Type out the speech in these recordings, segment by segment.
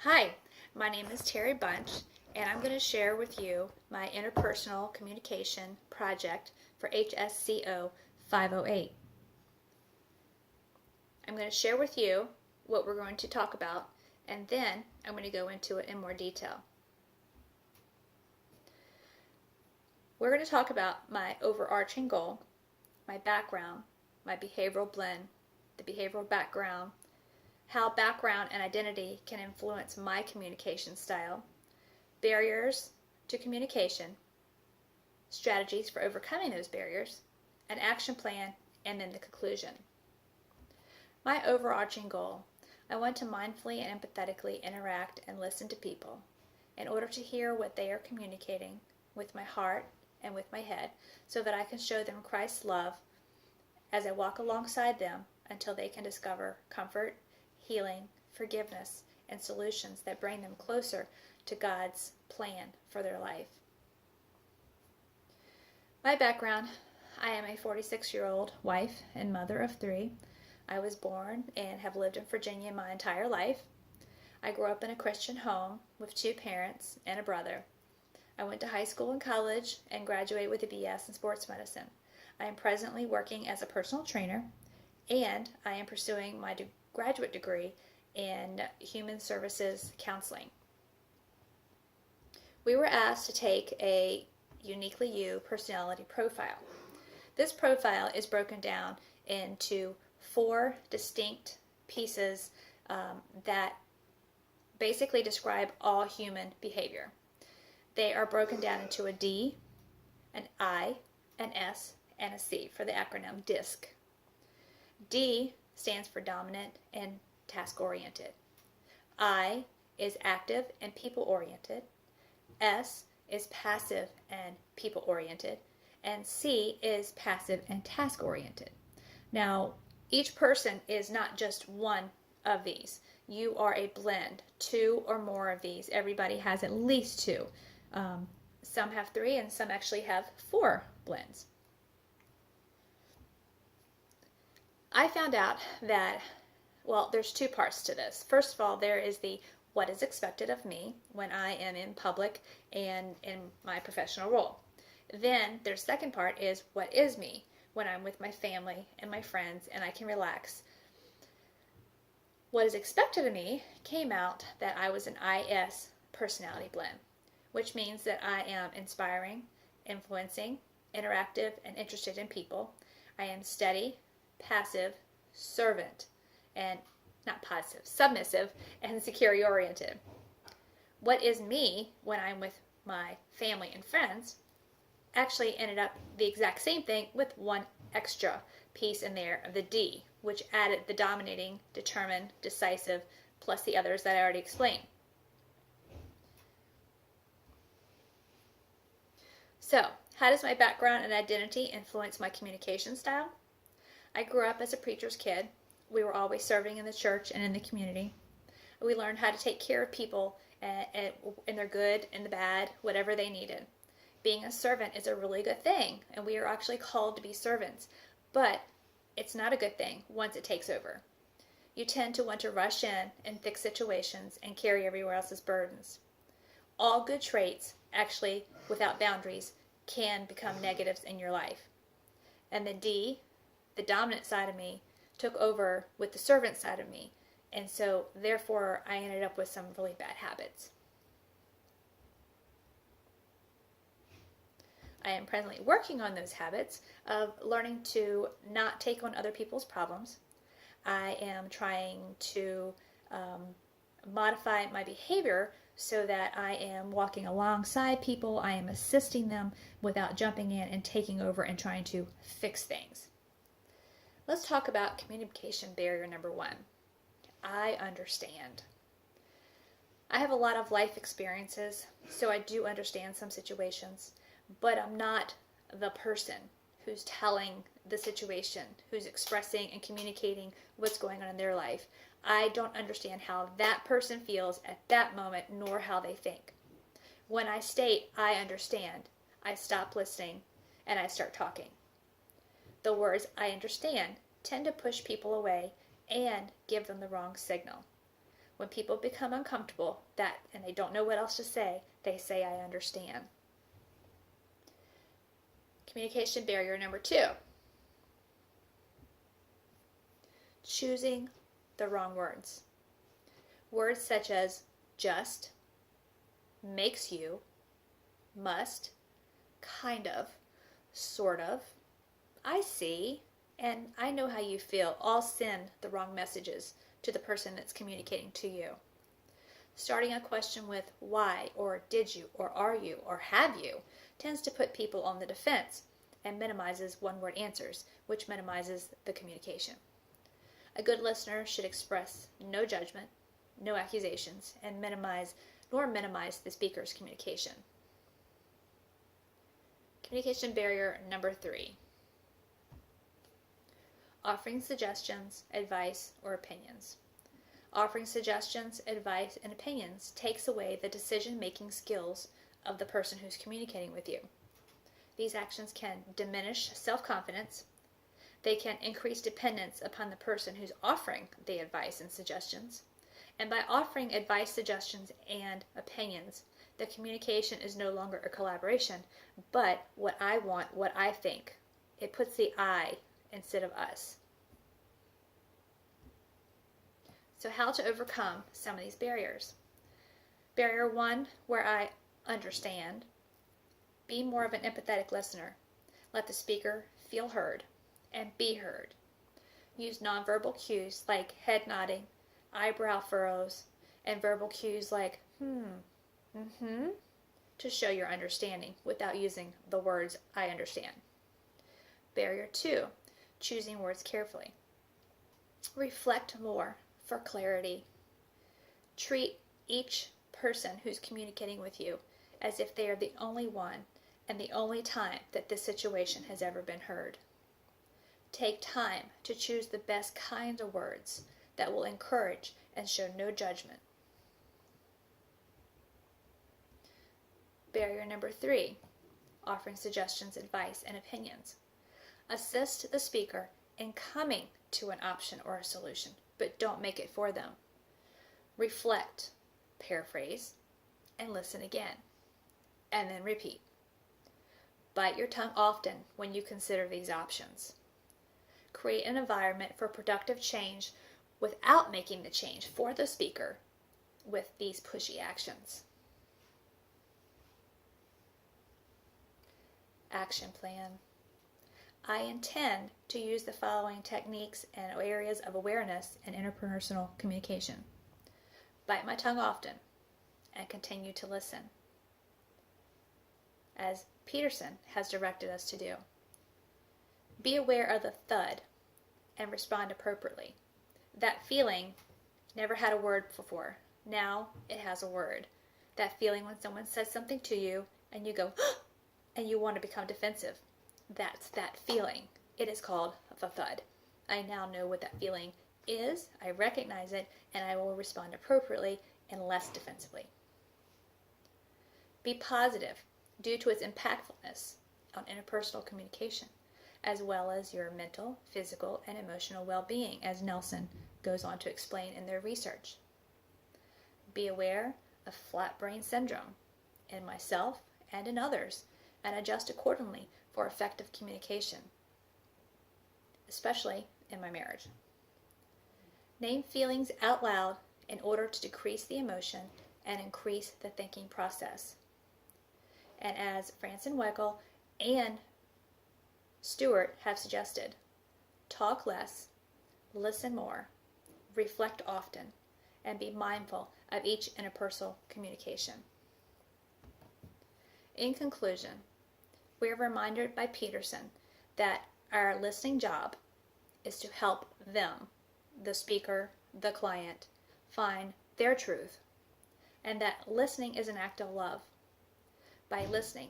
Hi, my name is Terry Bunch, and I'm going to share with you my interpersonal communication project for HSCO 508. I'm going to share with you what we're going to talk about, and then I'm going to go into it in more detail. We're going to talk about my overarching goal, my background, my behavioral blend, the behavioral background, how background and identity can influence my communication style, barriers to communication, strategies for overcoming those barriers, an action plan, and then the conclusion. My overarching goal: I want to mindfully and empathetically interact and listen to people in order to hear what they are communicating with my heart and with my head, so that I can show them Christ's love as I walk alongside them until they can discover comfort, healing, forgiveness, and solutions that bring them closer to God's plan for their life. My background: I am a 46-year-old wife and mother of 3. I was born and have lived in Virginia my entire life. I grew up in a Christian home with 2 parents and a brother. I went to high school and college and graduated with a BS in sports medicine. I am presently working as a personal trainer, and I am pursuing my graduate degree in human services counseling. We were asked to take a Uniquely You personality profile. This profile is broken down into 4 distinct pieces that basically describe all human behavior. They are broken down into a D, an I, an S, and a C for the acronym DISC. D stands for dominant and task-oriented. I is active and people-oriented. S is passive and people-oriented. And C is passive and task-oriented. Now, each person is not just one of these. You are a blend, 2 or more of these. Everybody has at least 2. Some have 3 and some actually have 4 blends. I found out that, well, there's 2 parts to this. First of all, there is the what is expected of me when I am in public and in my professional role. Then their second part is what is me when I'm with my family and my friends and I can relax. What is expected of me came out that I was an IS personality blend, which means that I am inspiring, influencing, interactive, and interested in people. I am steady, passive, servant, and not passive, submissive, and security oriented. What is me when I'm with my family and friends actually ended up the exact same thing with 1 extra piece in there of the D, which added the dominating, determined, decisive, plus the others that I already explained. So, how does my background and identity influence my communication style? I grew up as a preacher's kid. We were always serving in the church and in the community. We learned how to take care of people in their good and the bad, whatever they needed. Being a servant is a really good thing, and we are actually called to be servants. But it's not a good thing once it takes over. You tend to want to rush in and fix situations and carry everyone else's burdens. All good traits, actually, without boundaries, can become negatives in your life. And the D, the dominant side of me, took over with the servant side of me, and so therefore I ended up with some really bad habits. I am presently working on those habits of learning to not take on other people's problems. I am trying to modify my behavior so that I am walking alongside people, I am assisting them without jumping in and taking over and trying to fix things. Let's talk about communication barrier number 1. I understand. I have a lot of life experiences, so I do understand some situations, but I'm not the person who's telling the situation, who's expressing and communicating what's going on in their life. I don't understand how that person feels at that moment, nor how they think. When I state I understand, I stop listening and I start talking. The words I understand tend to push people away and give them the wrong signal. When people become uncomfortable and they don't know what else to say, they say, I understand. Communication barrier number 2. Choosing the wrong words. Words such as just, makes you, must, kind of, sort of, I see, and I know how you feel all send the wrong messages to the person that's communicating to you. Starting a question with why, or did you, or are you, or have you tends to put people on the defense and minimizes one-word answers, which minimizes the communication. A good listener should express no judgment, no accusations, and minimize the speaker's communication. Communication barrier number 3. Offering suggestions, advice, or opinions. Offering suggestions, advice, and opinions takes away the decision-making skills of the person who's communicating with you. These actions can diminish self-confidence. They can increase dependence upon the person who's offering the advice and suggestions. And by offering advice, suggestions, and opinions, the communication is no longer a collaboration, but what I want, what I think. It puts the I instead of us. So how to overcome some of these barriers? Barrier 1, where I understand. Be more of an empathetic listener. Let the speaker feel heard and be heard. Use nonverbal cues like head nodding, eyebrow furrows, and verbal cues like to show your understanding without using the words I understand. Barrier 2, choosing words carefully. Reflect more for clarity. Treat each person who's communicating with you as if they are the only one and the only time that this situation has ever been heard. Take time to choose the best kinds of words that will encourage and show no judgment. Barrier number 3, offering suggestions, advice, and opinions. Assist the speaker in coming to an option or a solution, but don't make it for them. Reflect, paraphrase, and listen again, and then repeat. Bite your tongue often when you consider these options. Create an environment for productive change without making the change for the speaker with these pushy actions. Action plan. I intend to use the following techniques and areas of awareness in interpersonal communication. Bite my tongue often and continue to listen, as Peterson has directed us to do. Be aware of the thud and respond appropriately. That feeling never had a word before. Now it has a word. That feeling when someone says something to you and you go, and you want to become defensive. That's that feeling. It is called the thud. I now know what that feeling is. I recognize it, and I will respond appropriately and less defensively. Be positive due to its impactfulness on interpersonal communication, as well as your mental, physical, and emotional well-being, as Nelson goes on to explain in their research. Be aware of flat brain syndrome in myself and in others, and adjust accordingly for effective communication, especially in my marriage. Name feelings out loud in order to decrease the emotion and increase the thinking process. And as Franson Weckel and Stewart have suggested, talk less, listen more, reflect often, and be mindful of each interpersonal communication. In conclusion, we are reminded by Peterson that our listening job is to help them, the speaker, the client, find their truth, and that listening is an act of love. By listening,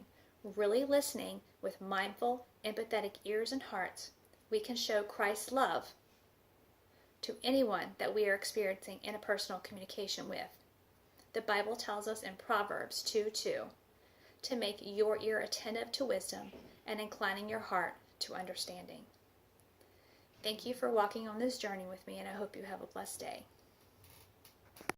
really listening with mindful, empathetic ears and hearts, we can show Christ's love to anyone that we are experiencing interpersonal communication with. The Bible tells us in Proverbs 2:2 to make your ear attentive to wisdom and inclining your heart to understanding. Thank you for walking on this journey with me, and I hope you have a blessed day.